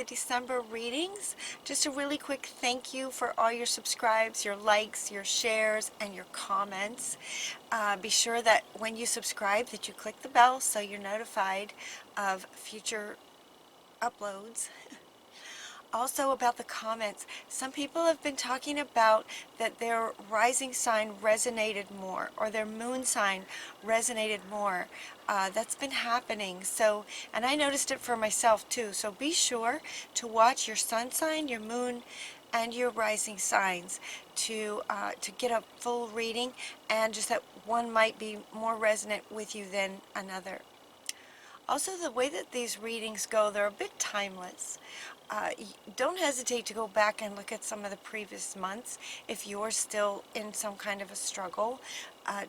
the December readings. Just a really quick thank you for all your subscribes, your likes, your shares, and your comments. Be sure that when you subscribe that you click the bell so you're notified of future uploads. Also about the comments, some people have been talking about that their rising sign resonated more or their moon sign resonated more. That's been happening. So, and I noticed it for myself too. So be sure to watch your sun sign, your moon, and your rising signs to get a full reading, and just that one might be more resonant with you than another. Also, the way that these readings go, they're a bit timeless. Don't hesitate to go back and look at some of the previous months if you're still in some kind of a struggle.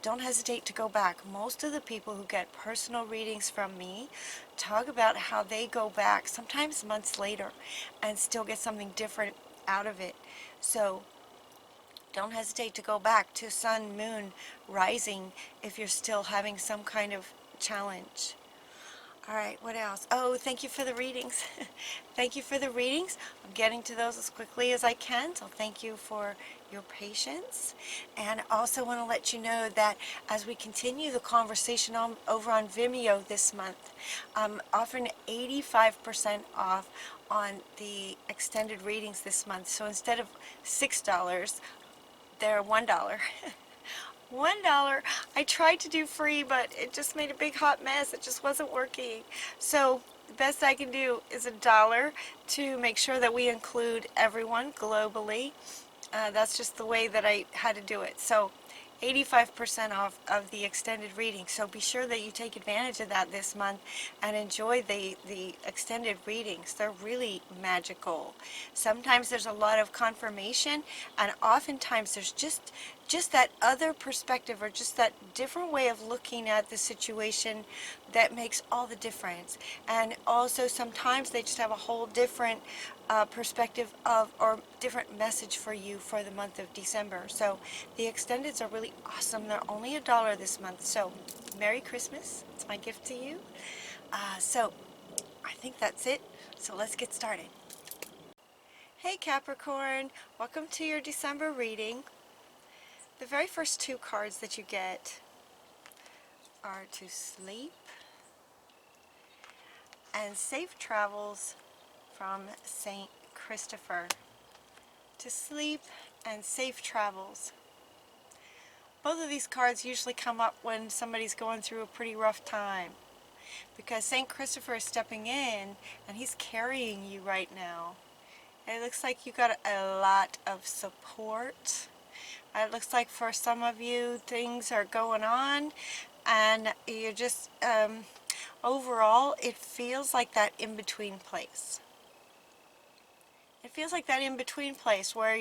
Don't hesitate to go back. Most of the people who get personal readings from me talk about how they go back sometimes months later and still get something different out of it. So don't hesitate to go back to sun, moon, rising if you're still having some kind of challenge. All right, what else? Oh, thank you for the readings. Thank you for the readings. I'm getting to those as quickly as I can, so thank you for your patience. And I also want to let you know that as we continue the conversation over on Vimeo this month, I'm offering 85% off on the extended readings this month. So instead of $6, they're $1. $1. I tried to do free, but it just made a big hot mess. It just wasn't working. So the best I can do is $1 to make sure that we include everyone globally. That's just the way that I had to do it. So 85% off of the extended reading. So be sure that you take advantage of that this month and enjoy the extended readings. They're really magical. Sometimes there's a lot of confirmation, and oftentimes there's just that other perspective, or just that different way of looking at the situation that makes all the difference. And also sometimes they just have a whole different perspective of, or different message for you for the month of December. So the extendeds are really awesome. They're only $1 this month. So Merry Christmas. It's my gift to you. So I think that's it. So let's get started. Hey Capricorn, welcome to your December reading. The very first two cards that you get are to sleep and safe travels from Saint Christopher. To sleep and safe travels. Both of these cards usually come up when somebody's going through a pretty rough time, because Saint Christopher is stepping in and he's carrying you right now. It looks like you got a lot of support. It looks like for some of you things are going on, and you're just overall it feels like that in-between place. It feels like that in-between place where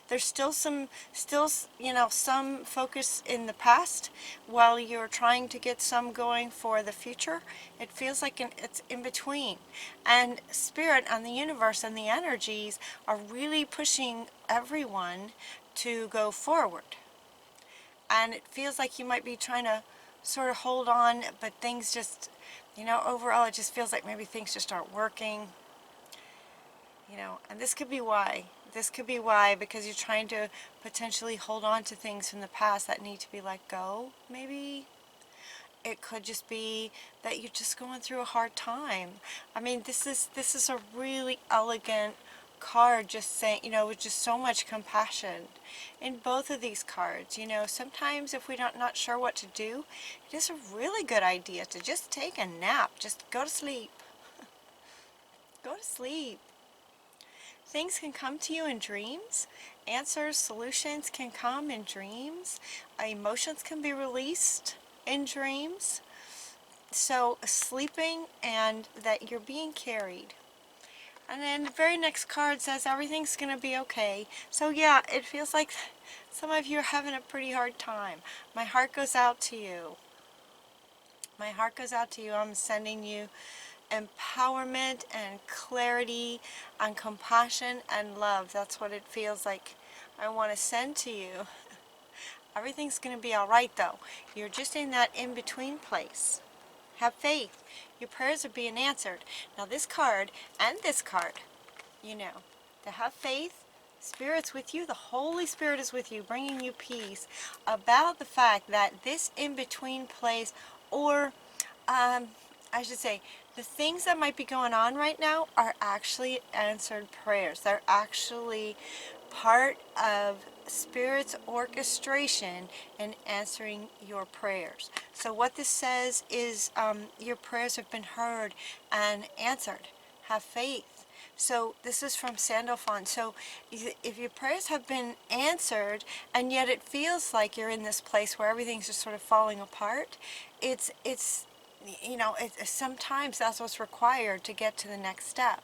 there's still some focus in the past while you're trying to get some going for the future. It feels like it's in between, and Spirit and the universe and the energies are really pushing everyone to go forward. And it feels like you might be trying to sort of hold on, but things just, overall it just feels like maybe things just aren't working. And this could be why. This could be why, because you're trying to potentially hold on to things from the past that need to be let go, maybe. It could just be that you're just going through a hard time. I mean, this is a really elegant card, just saying, with just so much compassion in both of these cards. Sometimes if we're not sure what to do, it is a really good idea to just take a nap. Just go to sleep. Go to sleep. Things can come to you in dreams. Answers, solutions can come in dreams. Emotions can be released in dreams. So sleeping and that you're being carried. And then the very next card says everything's going to be okay. So yeah, it feels like some of you are having a pretty hard time. My heart goes out to you. My heart goes out to you. I'm sending you empowerment and clarity and compassion and love. That's what it feels like I want to send to you. Everything's going to be all right though. You're just in that in-between place. Have faith. Your prayers are being answered. Now this card and this card you know, to have faith. Spirit's with you. The Holy Spirit is with you, bringing you peace about the fact that this in-between place, or I should say, the things that might be going on right now are actually answered prayers. They're actually part of Spirit's orchestration in answering your prayers. So what this says is your prayers have been heard and answered. Have faith. So this is from Sandalphon. So if your prayers have been answered and yet it feels like you're in this place where everything's just sort of falling apart, it's you know, sometimes that's what's required to get to the next step.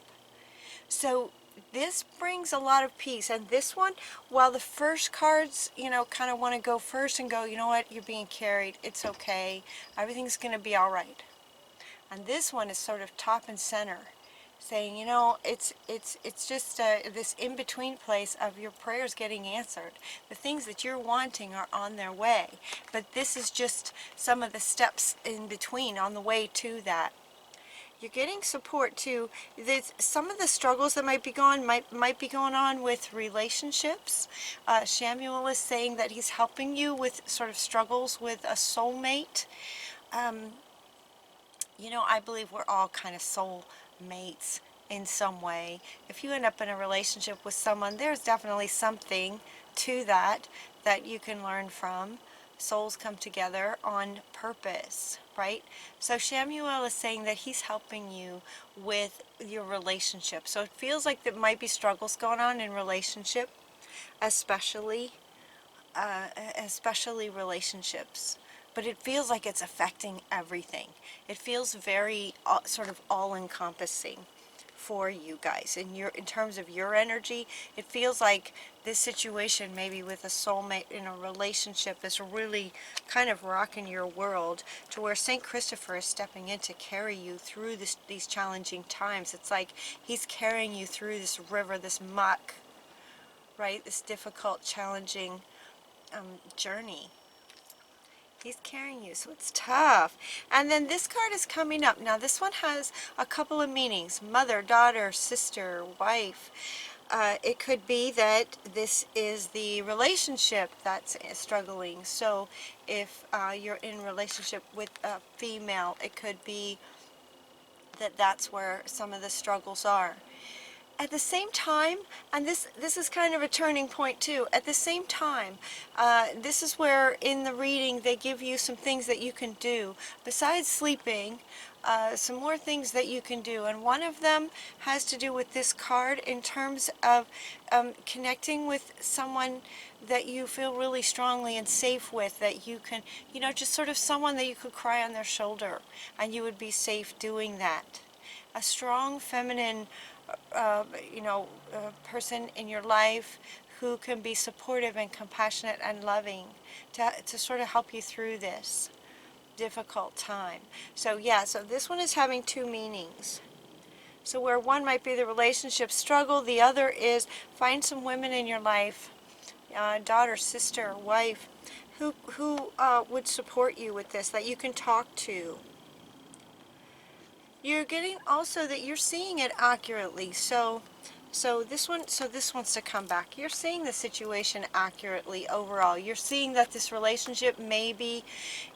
So this brings a lot of peace. And this one, while the first cards, you know, kind of want to go first and go, you know what, you're being carried, it's okay, everything's going to be all right. And this one is sort of top and center, saying, you know, it's just this in-between place of your prayers getting answered. The things that you're wanting are on their way, but this is just some of the steps in between on the way to that. You're getting support too. Some of the struggles that might be going on with relationships. Samuel is saying that he's helping you with sort of struggles with a soulmate. You know, I believe we're all kind of soul mates in some way. If you end up in a relationship with someone, there's definitely something to that you can learn from. Souls come together on purpose, right? So Samuel is saying that he's helping you with your relationship. So it feels like there might be struggles going on in relationship, especially relationships. But it feels like it's affecting everything. It feels very sort of all-encompassing for you guys. In terms of your energy, it feels like this situation, maybe with a soulmate in a relationship, is really kind of rocking your world to where St. Christopher is stepping in to carry you through these challenging times. It's like he's carrying you through this river, this muck, right? This difficult, challenging journey. He's carrying you, so it's tough. And then this card is coming up. Now this one has a couple of meanings. Mother, daughter, sister, wife. It could be that this is the relationship that's struggling. So if you're in a relationship with a female, it could be that that's where some of the struggles are. At the same time, and this is kind of a turning point too, at the same time, this is where in the reading they give you some things that you can do besides sleeping, some more things that you can do, and one of them has to do with this card in terms of connecting with someone that you feel really strongly and safe with, that you can, you know, just sort of someone that you could cry on their shoulder and you would be safe doing that. A strong feminine person in your life who can be supportive and compassionate and loving to sort of help you through this difficult time. So yeah, so this one is having two meanings. So where one might be the relationship struggle, the other is find some women in your life, daughter, sister, wife, who would support you with this, that you can talk to. You're getting also that you're seeing it accurately. So this wants to come back. You're seeing the situation accurately overall. You're seeing that this relationship maybe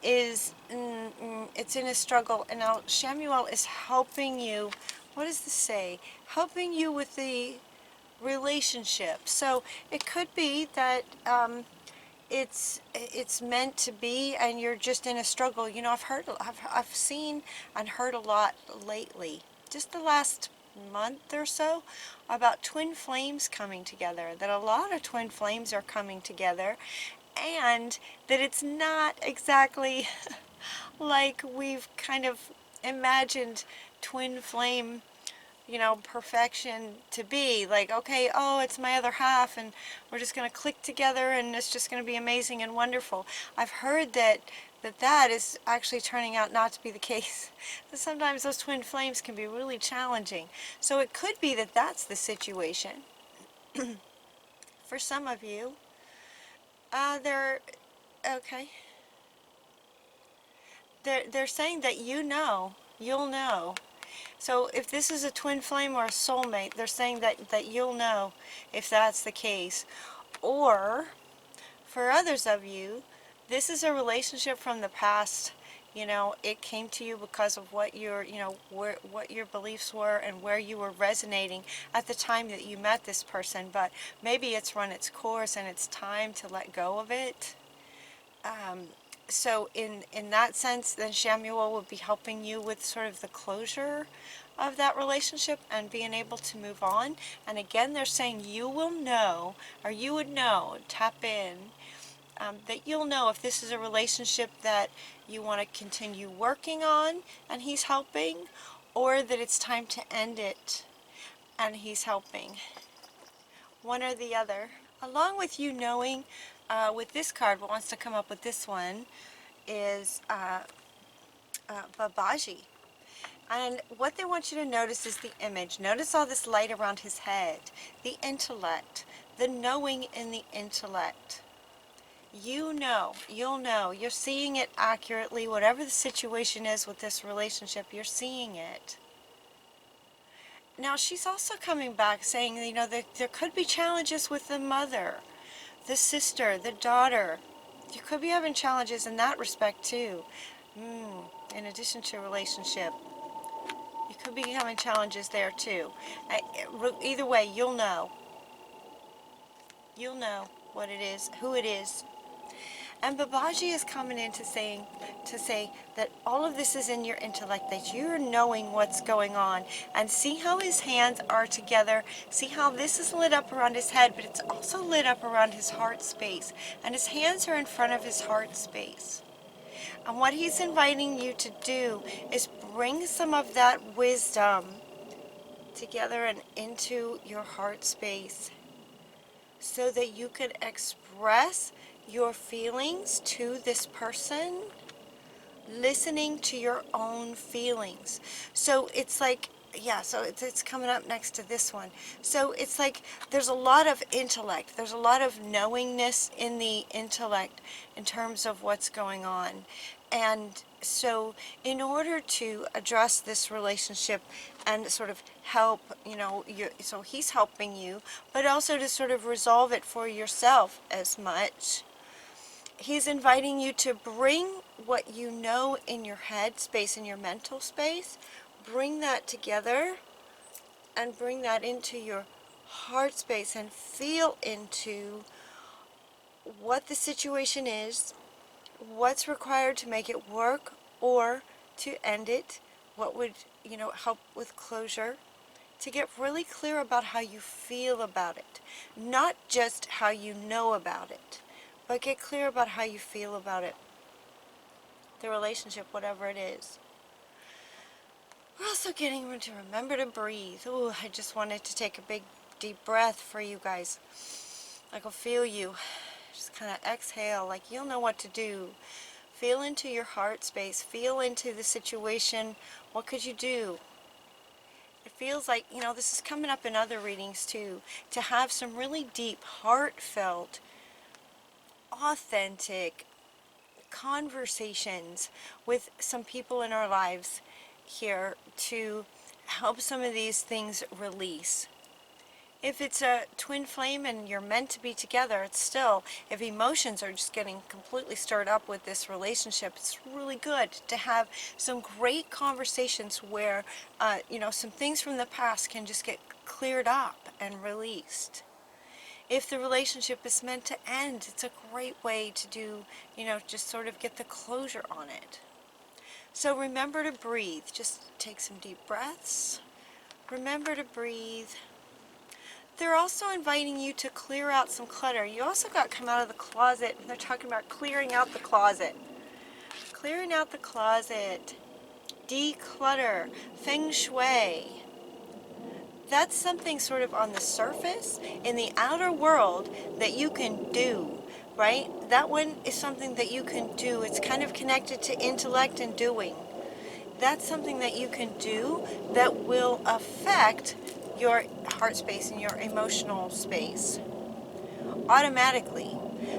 is it's in a struggle, and now Samuel is helping you. What does this say? Helping you with the relationship. So it could be that it's meant to be, and you're just in a struggle. You know, I've seen and heard a lot lately, just the last month or so, about twin flames coming together, that a lot of twin flames are coming together, and that it's not exactly like we've kind of imagined twin flame, you know, perfection to be. Like, okay, oh, it's my other half, and we're just going to click together, and it's just going to be amazing and wonderful. I've heard that is actually turning out not to be the case. That sometimes those twin flames can be really challenging. So it could be that that's the situation. For some of you, okay. They're saying that you'll know So if this is a twin flame or a soulmate, they're saying that you'll know if that's the case. Or for others of you, this is a relationship from the past. You know, it came to you because of what your, what your beliefs were and where you were resonating at the time that you met this person. But maybe it's run its course and it's time to let go of it. So in that sense, then Shamuel will be helping you with sort of the closure of that relationship and being able to move on. And again, they're saying you will know, or you would know, tap in, that you'll know if this is a relationship that you want to continue working on and he's helping, or that it's time to end it and he's helping. One or the other. Along with you knowing, with this card, what wants to come up with this one is Babaji. And what they want you to notice is the image. Notice all this light around his head. The intellect. The knowing in the intellect. You know, you'll know. You're seeing it accurately. Whatever the situation is with this relationship, you're seeing it. Now, she's also coming back saying, you know, there could be challenges with the mother, the sister, the daughter. You could be having challenges in that respect, too. In addition to relationship. You could be having challenges there, too. Either way, you'll know. You'll know what it is, who it is. And Babaji is coming in to say that all of this is in your intellect, that you're knowing what's going on. And see how his hands are together. See how this is lit up around his head, but it's also lit up around his heart space. And his hands are in front of his heart space. And what he's inviting you to do is bring some of that wisdom together and into your heart space so that you can express your feelings to this person, listening to your own feelings. So it's like, yeah, so it's coming up next to this one. So it's like there's a lot of intellect. There's a lot of knowingness in the intellect in terms of what's going on. And so in order to address this relationship and sort of help, so he's helping you, but also to sort of resolve it for yourself as much. He's inviting you to bring what you know in your head space, in your mental space, bring that together and bring that into your heart space and feel into what the situation is, what's required to make it work or to end it, what would, help with closure, to get really clear about how you feel about it, not just how you know about it, but get clear about how you feel about it, the relationship, whatever it is. We're also getting to remember to breathe. Ooh, I just wanted to take a big, deep breath for you guys. I can feel you. Just kind of exhale, like you'll know what to do. Feel into your heart space. Feel into the situation. What could you do? It feels like, this is coming up in other readings too, to have some really deep, heartfelt, authentic conversations with some people in our lives here to help some of these things release. If it's a twin flame and you're meant to be together, it's still, if emotions are just getting completely stirred up with this relationship, it's really good to have some great conversations where, some things from the past can just get cleared up and released. If the relationship is meant to end, it's a great way to do, just sort of get the closure on it. So remember to breathe. Just take some deep breaths. Remember to breathe. They're also inviting you to clear out some clutter. You also got come out of the closet. They're talking about clearing out the closet. Clearing out the closet. Declutter. Feng Shui. That's something sort of on the surface, in the outer world, that you can do, right? That one is something that you can do. It's kind of connected to intellect and doing. That's something that you can do that will affect your heart space and your emotional space automatically.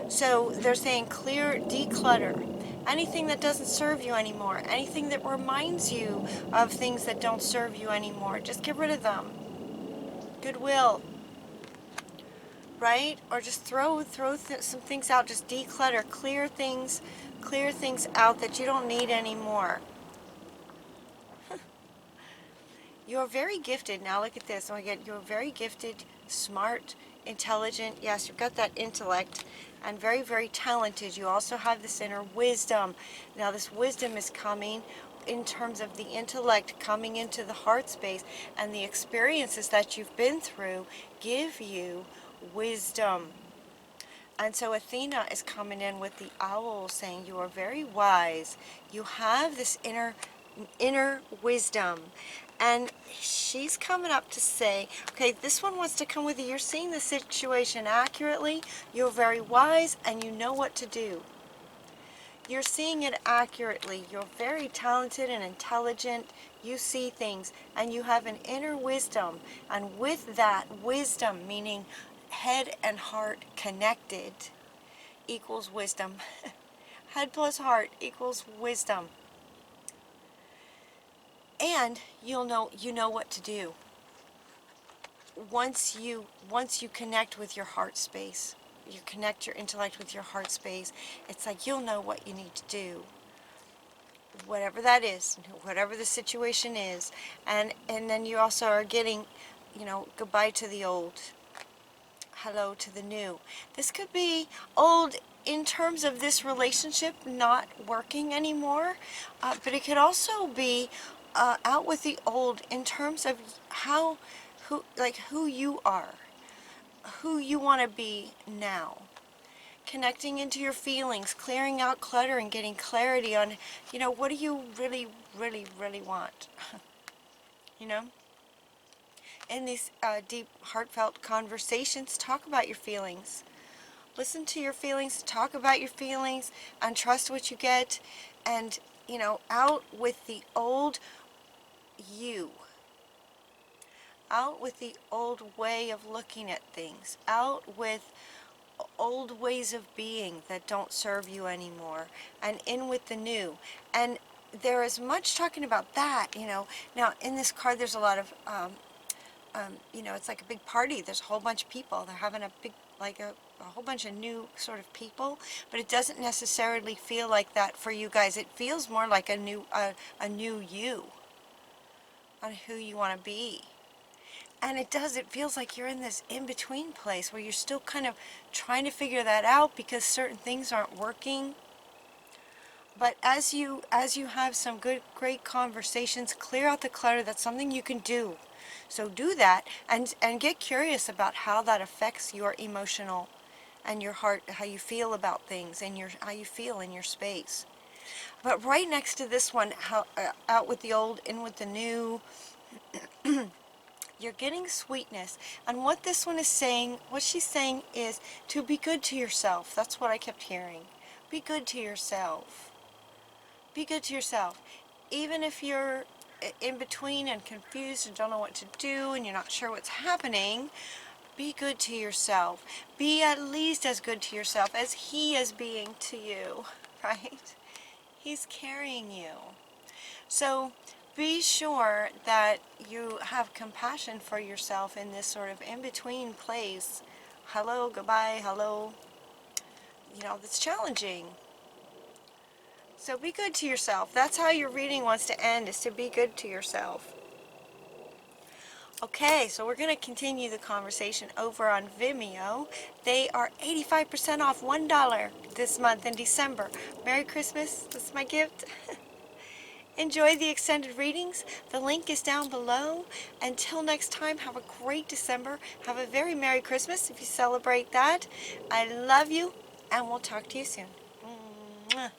So they're saying clear, declutter. anything that doesn't serve you anymore, anything that reminds you of things that don't serve you anymore. Just get rid of them. Goodwill, right? Or just throw some things out. Just declutter, clear things out that you don't need anymore. You're very gifted. Now look at this. Oh my God, you're very gifted, smart, intelligent. Yes, you've got that intellect, and very, very talented. You also have this inner wisdom. Now this wisdom is coming in terms of the intellect coming into the heart space, and the experiences that you've been through give you wisdom. And so Athena is coming in with the owl saying you are very wise. You have this inner wisdom. And she's coming up to say, okay, this one wants to come with you. You're seeing the situation accurately. You're very wise and you know what to do. You're seeing it accurately. You're very talented and intelligent. You see things and you have an inner wisdom. And with that wisdom, meaning head and heart connected, equals wisdom. Head plus heart equals wisdom. And you know what to do. Once you connect with your heart space, you connect your intellect with your heart space, it's like you'll know what you need to do. Whatever that is, whatever the situation is. And then you also are getting, goodbye to the old, hello to the new. This could be old in terms of this relationship not working anymore, but it could also be out with the old in terms of who you are, who you want to be now. Connecting into your feelings, clearing out clutter and getting clarity on, what do you really, really, really want? In these deep, heartfelt conversations, talk about your feelings. Listen to your feelings, talk about your feelings, and trust what you get. And, out with the old you. Out with the old way of looking at things. Out with old ways of being that don't serve you anymore. And in with the new. And there is much talking about that, Now, in this card, there's a lot of, it's like a big party. There's a whole bunch of people. They're having a big, like a whole bunch of new sort of people, but it doesn't necessarily feel like that for you guys. It feels more like a new you, on who you want to be. And it feels like you're in this in-between place where you're still kind of trying to figure that out because certain things aren't working. But as you have some great conversations, clear out the clutter. That's something you can do. So do that and get curious about how that affects your emotional and your heart, how you feel about things and how you feel in your space. But right next to this one, out with the old, in with the new, you're getting sweetness. And what this one is saying, what she's saying is to be good to yourself. That's what I kept hearing. Be good to yourself. Be good to yourself. Even if you're in between and confused and don't know what to do and you're not sure what's happening, be good to yourself. Be at least as good to yourself as he is being to you, right? He's carrying you. So be sure that you have compassion for yourself in this sort of in-between place. Hello, goodbye, hello. That's challenging. So be good to yourself. That's how your reading wants to end, is to be good to yourself. Okay, so we're going to continue the conversation over on Vimeo. They are 85% off, $1 this month in December. Merry Christmas. That's my gift. Enjoy the extended readings. The link is down below. Until next time, have a great December. Have a very Merry Christmas if you celebrate that. I love you, and we'll talk to you soon. Mwah.